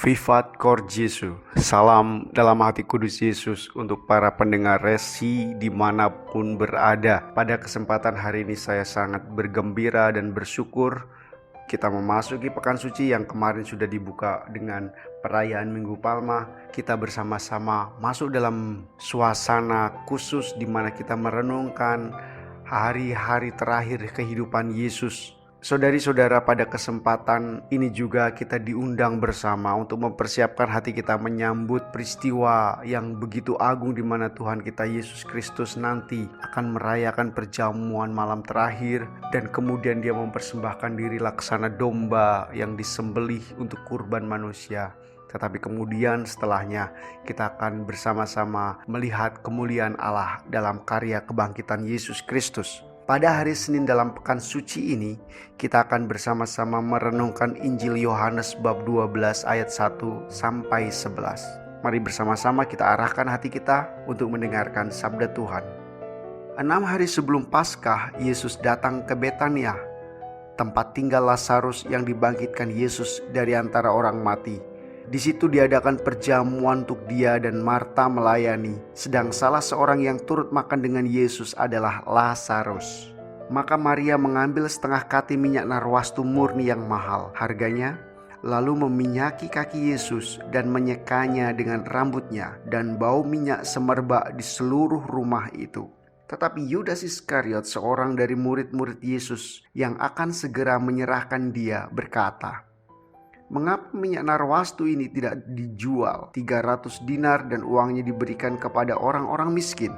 Vivat Cor Jesu, salam dalam hati kudus Yesus untuk para pendengar Resi dimanapun berada. Pada kesempatan hari ini saya sangat bergembira dan bersyukur kita memasuki pekan suci yang kemarin sudah dibuka dengan perayaan Minggu Palma. Kita bersama-sama masuk dalam suasana khusus di mana kita merenungkan hari-hari terakhir kehidupan Yesus. Saudari-saudara, pada kesempatan ini juga kita diundang bersama untuk mempersiapkan hati kita menyambut peristiwa yang begitu agung di mana Tuhan kita Yesus Kristus nanti akan merayakan perjamuan malam terakhir, dan kemudian dia mempersembahkan diri laksana domba yang disembelih untuk kurban manusia. Tetapi kemudian setelahnya kita akan bersama-sama melihat kemuliaan Allah dalam karya kebangkitan Yesus Kristus. Pada hari Senin dalam pekan suci ini, kita akan bersama-sama merenungkan Injil Yohanes bab 12 ayat 1 sampai 11. Mari bersama-sama kita arahkan hati kita untuk mendengarkan sabda Tuhan. 6 hari sebelum Paskah, Yesus datang ke Betania, tempat tinggal Lazarus yang dibangkitkan Yesus dari antara orang mati. Di situ diadakan perjamuan untuk dia dan Marta melayani, sedang salah seorang yang turut makan dengan Yesus adalah Lazarus. Maka Maria mengambil setengah kati minyak narwastu murni yang mahal harganya, lalu meminyaki kaki Yesus dan menyekanya dengan rambutnya, dan bau minyak semerbak di seluruh rumah itu. Tetapi Yudas Iskariot, seorang dari murid-murid Yesus yang akan segera menyerahkan dia, berkata, "Mengapa minyak narwastu ini tidak dijual 300 dinar dan uangnya diberikan kepada orang-orang miskin?"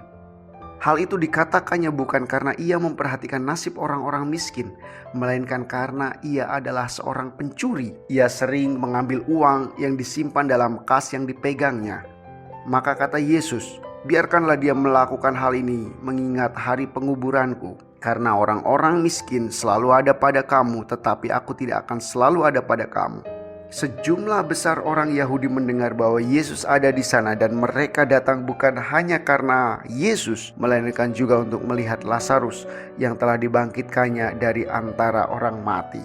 Hal itu dikatakannya bukan karena ia memperhatikan nasib orang-orang miskin, melainkan karena ia adalah seorang pencuri. Ia sering mengambil uang yang disimpan dalam kas yang dipegangnya. Maka kata Yesus, "Biarkanlah dia melakukan hal ini mengingat hari penguburanku. Karena orang-orang miskin selalu ada pada kamu, tetapi aku tidak akan selalu ada pada kamu." Sejumlah besar orang Yahudi mendengar bahwa Yesus ada di sana, dan mereka datang bukan hanya karena Yesus, melainkan juga untuk melihat Lazarus yang telah dibangkitkannya dari antara orang mati.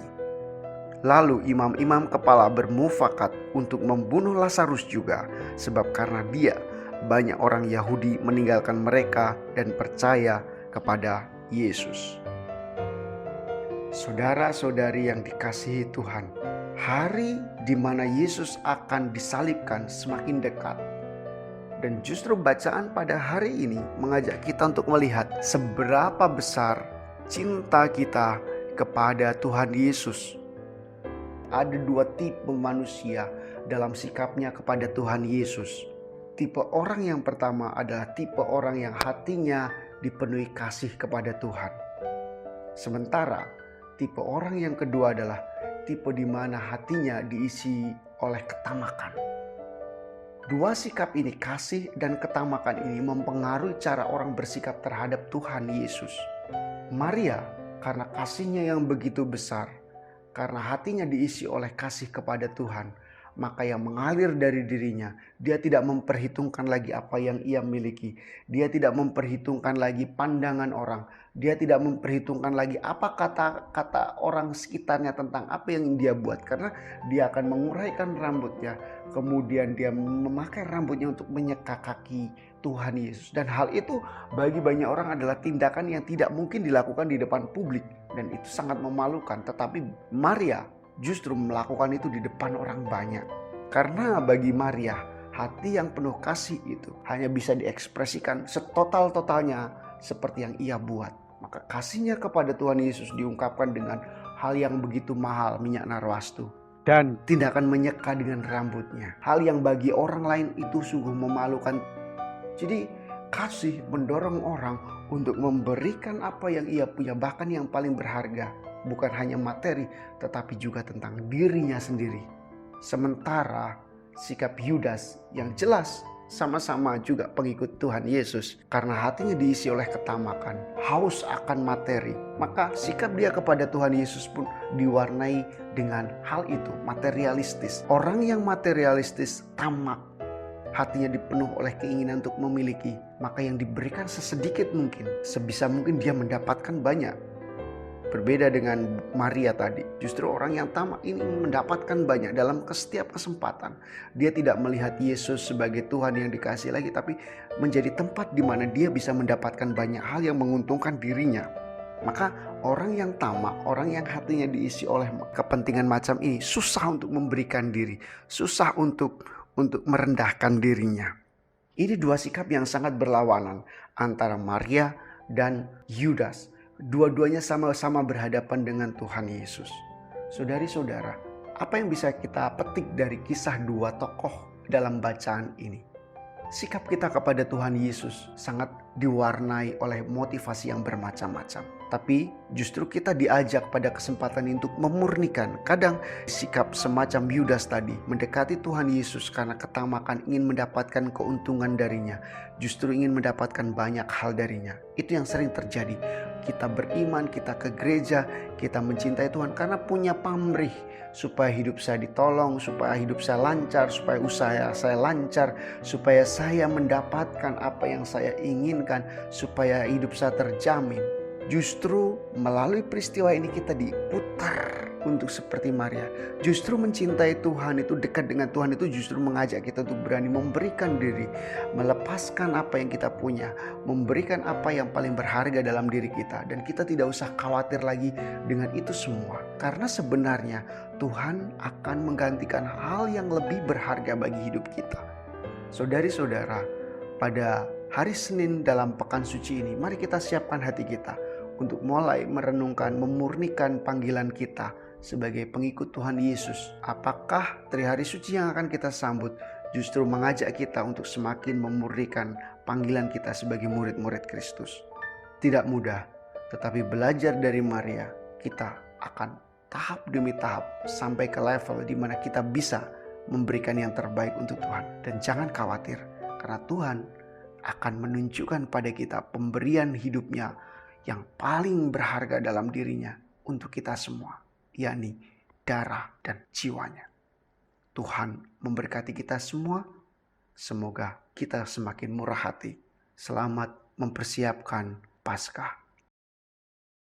Lalu imam-imam kepala bermufakat untuk membunuh Lazarus juga, sebab karena dia banyak orang Yahudi meninggalkan mereka dan percaya kepada Yesus. Saudara-saudari yang dikasihi Tuhan, hari di mana Yesus akan disalibkan semakin dekat. Dan justru bacaan pada hari ini mengajak kita untuk melihat seberapa besar cinta kita kepada Tuhan Yesus. Ada dua tipe manusia dalam sikapnya kepada Tuhan Yesus. Tipe orang yang pertama adalah tipe orang yang hatinya dipenuhi kasih kepada Tuhan. Sementara tipe orang yang kedua adalah tipe di mana hatinya diisi oleh ketamakan. Dua sikap ini, kasih dan ketamakan ini, mempengaruhi cara orang bersikap terhadap Tuhan Yesus. Maria, karena kasihnya yang begitu besar, karena hatinya diisi oleh kasih kepada Tuhan, maka yang mengalir dari dirinya, dia tidak memperhitungkan lagi apa yang ia miliki. Dia tidak memperhitungkan lagi pandangan orang. Dia tidak memperhitungkan lagi apa kata-kata orang sekitarnya tentang apa yang dia buat. Karena dia akan menguraikan rambutnya. Kemudian dia memakai rambutnya untuk menyeka kaki Tuhan Yesus. Dan hal itu bagi banyak orang adalah tindakan yang tidak mungkin dilakukan di depan publik. Dan itu sangat memalukan. Tetapi Maria justru melakukan itu di depan orang banyak. Karena bagi Maria, hati yang penuh kasih itu hanya bisa diekspresikan setotal-totalnya seperti yang ia buat. Maka kasihnya kepada Tuhan Yesus diungkapkan dengan hal yang begitu mahal, minyak narwastu, dan tindakan menyeka dengan rambutnya. Hal yang bagi orang lain itu sungguh memalukan. Jadi kasih mendorong orang untuk memberikan apa yang ia punya, bahkan yang paling berharga. Bukan hanya materi, tetapi juga tentang dirinya sendiri. Sementara sikap Yudas yang jelas sama-sama juga pengikut Tuhan Yesus, karena hatinya diisi oleh ketamakan, haus akan materi, maka sikap dia kepada Tuhan Yesus pun diwarnai dengan hal itu, materialistis. Orang yang materialistis, tamak, hatinya dipenuh oleh keinginan untuk memiliki, maka yang diberikan sesedikit mungkin, sebisa mungkin dia mendapatkan banyak. Berbeda dengan Maria tadi, justru orang yang tamak ini mendapatkan banyak dalam setiap kesempatan. Dia tidak melihat Yesus sebagai Tuhan yang dikasihi lagi, tapi menjadi tempat di mana dia bisa mendapatkan banyak hal yang menguntungkan dirinya. Maka orang yang tamak, orang yang hatinya diisi oleh kepentingan macam ini, susah untuk memberikan diri, susah untuk merendahkan dirinya. Ini dua sikap yang sangat berlawanan antara Maria dan Yudas. Dua-duanya sama-sama berhadapan dengan Tuhan Yesus. Saudari-saudara, apa yang bisa kita petik dari kisah dua tokoh dalam bacaan ini? Sikap kita kepada Tuhan Yesus sangat diwarnai oleh motivasi yang bermacam-macam. Tapi justru kita diajak pada kesempatan ini untuk memurnikan. Kadang sikap semacam Yudas tadi mendekati Tuhan Yesus karena ketamakan ingin mendapatkan keuntungan darinya. Justru ingin mendapatkan banyak hal darinya. Itu yang sering terjadi. Kita beriman, kita ke gereja, kita mencintai Tuhan karena punya pamrih. Supaya hidup saya ditolong, supaya hidup saya lancar, supaya usaha saya lancar, supaya saya mendapatkan apa yang saya inginkan, supaya hidup saya terjamin. Justru melalui peristiwa ini kita diputar untuk seperti Maria. Justru mencintai Tuhan itu, dekat dengan Tuhan itu justru mengajak kita untuk berani memberikan diri, melepaskan apa yang kita punya, memberikan apa yang paling berharga dalam diri kita. Dan kita tidak usah khawatir lagi dengan itu semua. Karena sebenarnya Tuhan akan menggantikan hal yang lebih berharga bagi hidup kita. Saudari-saudara, pada hari Senin dalam pekan suci ini, mari kita siapkan hati kita untuk mulai merenungkan, memurnikan panggilan kita sebagai pengikut Tuhan Yesus. Apakah hari suci yang akan kita sambut justru mengajak kita untuk semakin memurnikan panggilan kita sebagai murid-murid Kristus? Tidak mudah, tetapi belajar dari Maria, kita akan tahap demi tahap sampai ke level di mana kita bisa memberikan yang terbaik untuk Tuhan. Dan jangan khawatir, karena Tuhan akan menunjukkan pada kita pemberian hidupnya yang paling berharga dalam dirinya untuk kita semua, yakni darah dan jiwanya. Tuhan memberkati kita semua. Semoga kita semakin murah hati. Selamat mempersiapkan Paskah.